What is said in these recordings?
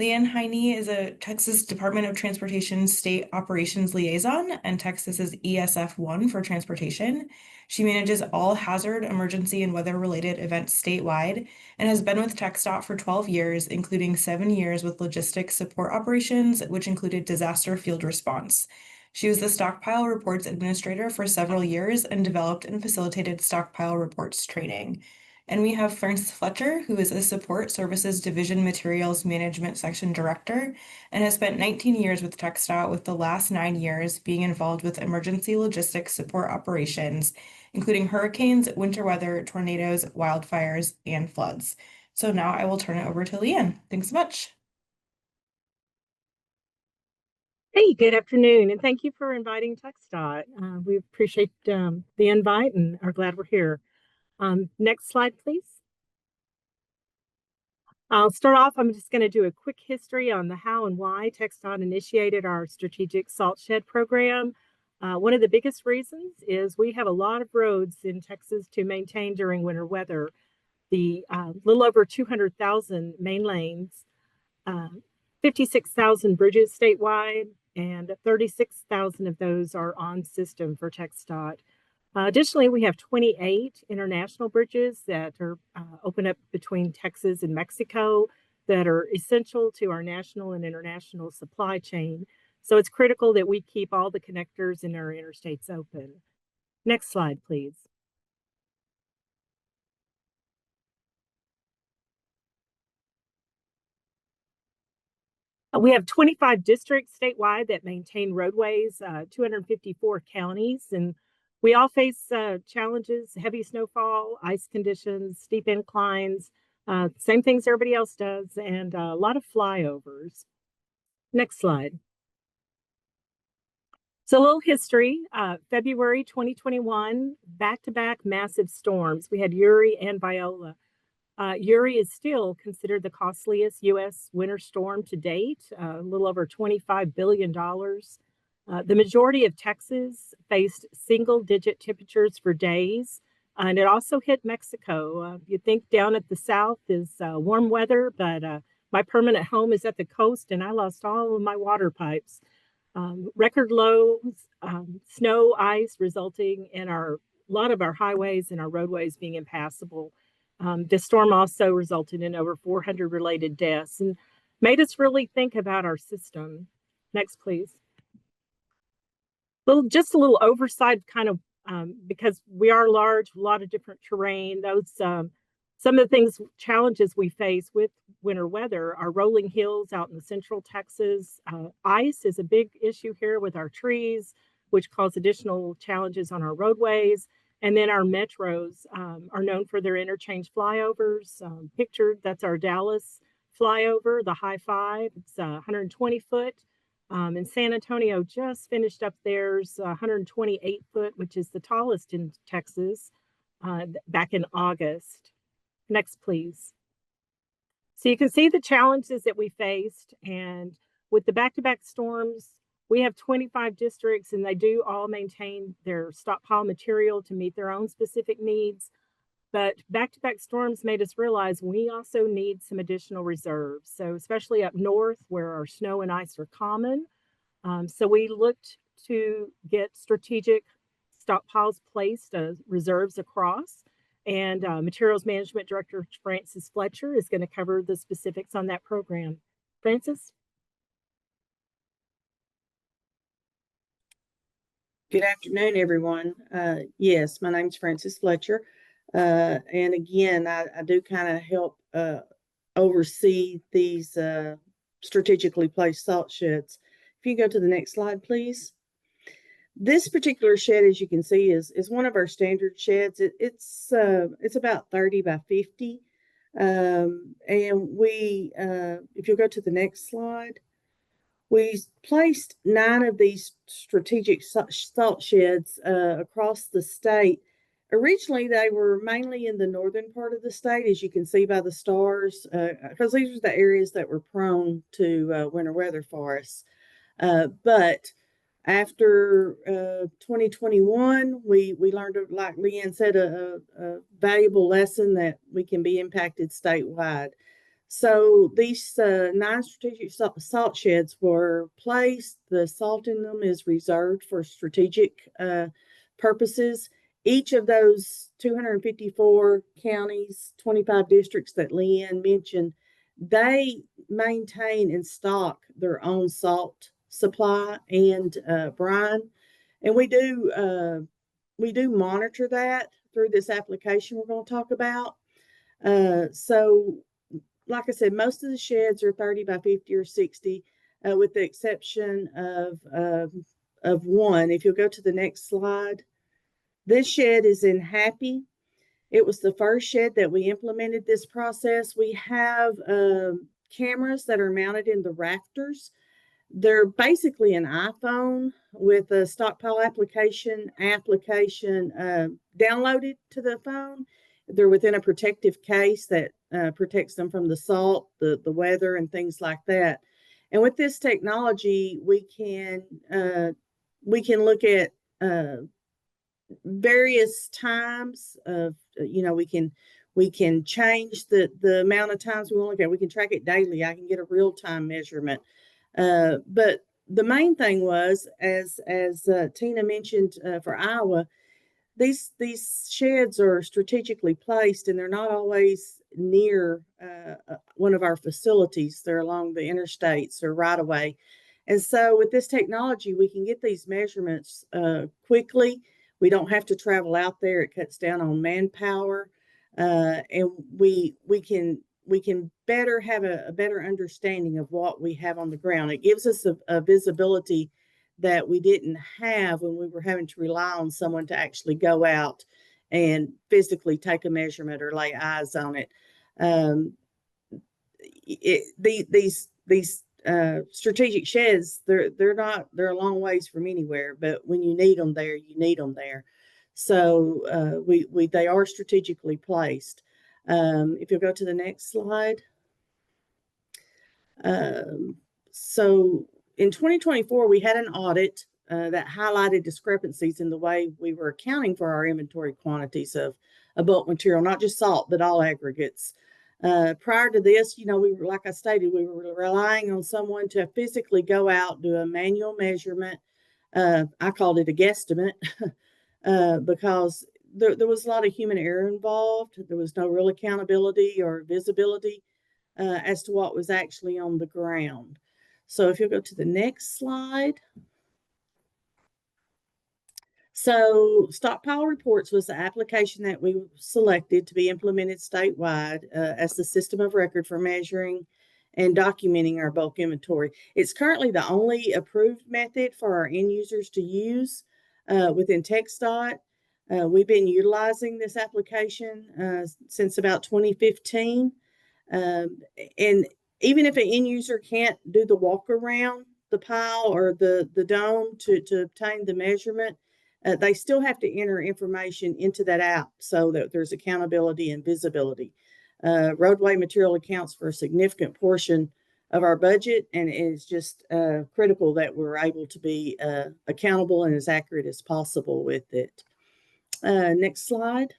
Leighann Heine is a Texas Department of Transportation State Operations Liaison and Texas's ESF1 for transportation. She manages all hazard, emergency, and weather-related events statewide and has been with TxDOT for 12 years, including 7 years with logistics support operations, which included disaster field response. She was the Stockpile Reports Administrator for several years and developed and facilitated Stockpile Reports training. And we have Fletcher, who is a Support Services Division Materials Management Section Director and has spent 19 years with TxDOT, with the last 9 years being involved with emergency logistics support operations, including hurricanes, winter weather, tornadoes, wildfires, and floods. So now I will turn it over to Leighann. Thanks so much. Hey, good afternoon, and thank you for inviting TxDOT. We appreciate the invite and are glad we're here. Next slide, please. I'll start off, I'm just going to do a quick history on the how and why TxDOT initiated our strategic salt shed program. One of the biggest reasons is we have a lot of roads in Texas to maintain during winter weather. The little over 200,000 main lanes, 56,000 bridges statewide, and 36,000 of those are on system for TxDOT. Additionally, we have 28 international bridges that are open up between Texas and Mexico that are essential to our national and international supply chain. So it's critical that we keep all the connectors in our interstates open. Next slide, please. We have 25 districts statewide that maintain roadways, 254 counties, and we all face challenges: heavy snowfall, ice conditions, steep inclines, same things everybody else does, and a lot of flyovers. Next slide. So a little history. February 2021, back-to-back massive storms. We had Uri and Viola. Uri is still considered the costliest U.S. winter storm to date, a little over $25 billion. The majority of Texas faced single-digit temperatures for days, and it also hit Mexico. You'd think down at the south is warm weather, but my permanent home is at the coast, and I lost all of my water pipes. Record lows, snow, ice, resulting in a lot of our highways and our roadways being impassable. This storm also resulted in over 400 related deaths and made us really think about our system. Next, please. Just a little oversight, kind of because we are large, a lot of different terrain. Those some of the challenges we face with winter weather are rolling hills out in the central Texas. Ice is a big issue here with our trees, which cause additional challenges on our roadways. And then our metros are known for their interchange flyovers. Pictured, that's our Dallas flyover, the High Five. It's 120 foot. And San Antonio just finished up theirs 128 foot, which is the tallest in Texas, back in August. Next, please. So you can see the challenges that we faced. And with the back-to-back storms, we have 25 districts, and they do all maintain their stockpile material to meet their own specific needs. But back-to-back storms made us realize we also need some additional reserves. So especially up north where our snow and ice are common. So we looked to get strategic stockpiles placed, reserves across. And Materials Management Director Francis Fletcher is going to cover the specifics on that program. Francis? Good afternoon, everyone. Yes, my name's Francis Fletcher. And again, I do kind of help oversee these strategically placed salt sheds. If you go to the next slide, please. This particular shed, as you can see, is one of our standard sheds. It's about 30 by 50. And we, if you'll go to the next slide, we placed 9 of these strategic salt sheds across the state. Originally, they were mainly in the northern part of the state, as you can see by the stars, because these are the areas that were prone to winter weather for us. But after 2021, we learned, like Leighann said, a valuable lesson that we can be impacted statewide. So these 9 strategic salt sheds were placed. The salt in them is reserved for strategic purposes. Each of those 254 counties, 25 districts that Leighann mentioned, they maintain and stock their own salt supply and brine. And we do monitor that through this application we're going to talk about. So like I said, most of the sheds are 30 by 50 or 60, with the exception of one. If you'll go to the next slide, this shed is in Happy. It was the first shed that we implemented this process. We have cameras that are mounted in the rafters. They're basically an iPhone with a Stockpile application downloaded to the phone. They're within a protective case that protects them from the salt, the weather, and things like that. And with this technology, we can look at various times of, we can change the amount of times we want to look at. We can track it daily. I can get a real-time measurement. But the main thing was, as Tina mentioned, for Iowa, these sheds are strategically placed, and they're not always near one of our facilities. They're along the interstates or right away. And so with this technology, we can get these measurements quickly. We don't have to travel out there. It cuts down on manpower, and we can better have a better understanding of what we have on the ground. It gives us a visibility that we didn't have when we were having to rely on someone to actually go out and physically take a measurement or lay eyes on it. These strategic sheds, they're a long ways from anywhere, but when you need them there, you need them there. So they are strategically placed. If you'll go to the next slide. So in 2024, we had an audit that highlighted discrepancies in the way we were accounting for our inventory quantities of bulk material, not just salt, but all aggregates. Prior to this, we were, like I stated, we were relying on someone to physically go out, do a manual measurement. I called it a guesstimate because there was a lot of human error involved. There was no real accountability or visibility as to what was actually on the ground. So if you'll go to the next slide. So Stockpile Reports was the application that we selected to be implemented statewide as the system of record for measuring and documenting our bulk inventory. It's currently the only approved method for our end users to use within TxDOT. We've been utilizing this application since about 2015. And even if an end user can't do the walk around the pile or the dome to obtain the measurement, they still have to enter information into that app so that there's accountability and visibility. Roadway material accounts for a significant portion of our budget, and it is just critical that we're able to be accountable and as accurate as possible with it. Next slide.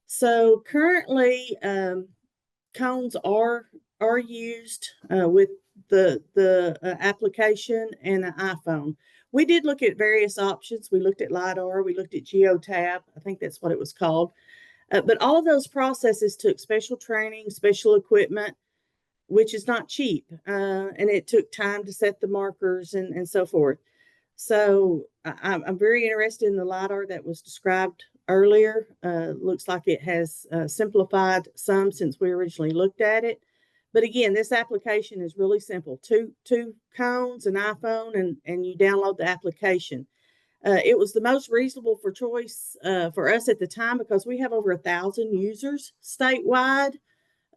So currently, cones are used with the application and the iPhone. We did look at various options. We looked at LiDAR, we looked at GeoTab, I think that's what it was called. But all of those processes took special training, special equipment, which is not cheap. And it took time to set the markers and so forth. So I'm very interested in the LiDAR that was described earlier. Looks like it has simplified some since we originally looked at it. But again, this application is really simple. Two cones, an iPhone, and you download the application. It was the most reasonable for choice for us at the time because we have over 1,000 users statewide.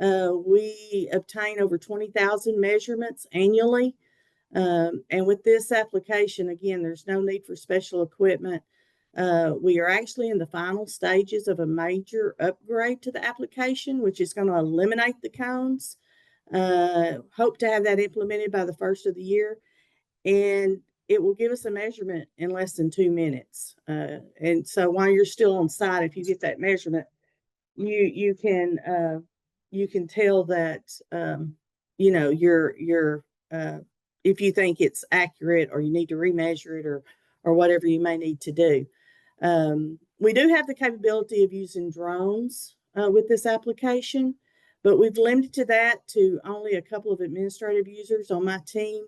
We obtain over 20,000 measurements annually. And with this application, again, there's no need for special equipment. We are actually in the final stages of a major upgrade to the application, which is going to eliminate the cones. Hope to have that implemented by the first of the year. And it will give us a measurement in less than 2 minutes. And so while you're still on site, if you get that measurement, you can you can tell that, you know, if you think it's accurate or you need to remeasure it or whatever you may need to do. We do have the capability of using drones with this application, but we've limited that to only a couple of administrative users on my team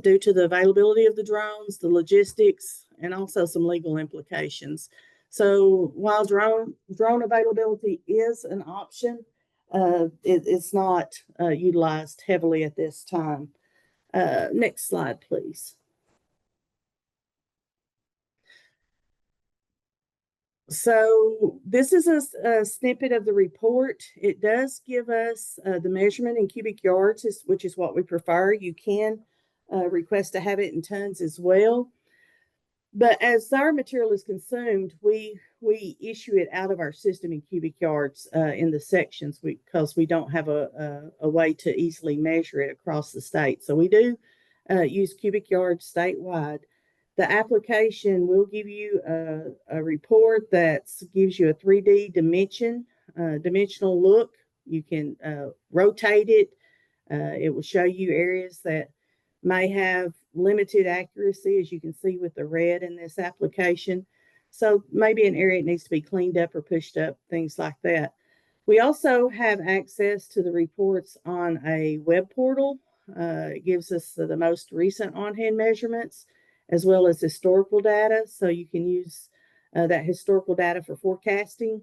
due to the availability of the drones, the logistics, and also some legal implications. So while drone availability is an option, it's not utilized heavily at this time. Next slide, please. So this is a snippet of the report. It does give us the measurement in cubic yards, which is what we prefer. You can request to have it in tons as well. But as our material is consumed, we issue it out of our system in cubic yards in the sections because we don't have a way to easily measure it across the state. So we do use cubic yards statewide. The application will give you a report that gives you a 3D dimensional look. You can rotate it. It will show you areas that may have limited accuracy, as you can see with the red in this application. So maybe an area needs to be cleaned up or pushed up, things like that. We also have access to the reports on a web portal. It gives us the most recent on-hand measurements, as well as historical data. So you can use that historical data for forecasting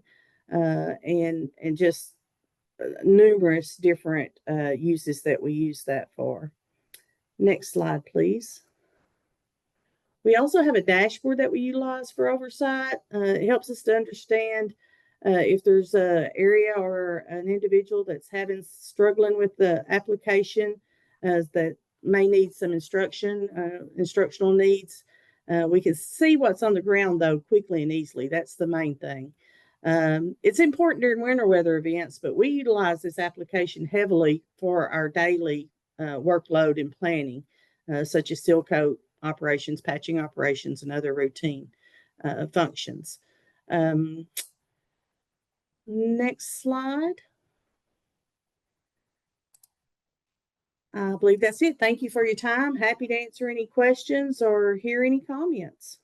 and just numerous different uses that we use that for. Next slide, please. We also have a dashboard that we utilize for oversight. It helps us to understand if there's an area or an individual that's struggling with the application that may need some instructional needs. We can see what's on the ground, though, quickly and easily. That's the main thing. It's important during winter weather events, but we utilize this application heavily for our daily workload and planning, such as seal coat operations, patching operations, and other routine functions. Next slide. I believe that's it. Thank you for your time. Happy to answer any questions or hear any comments.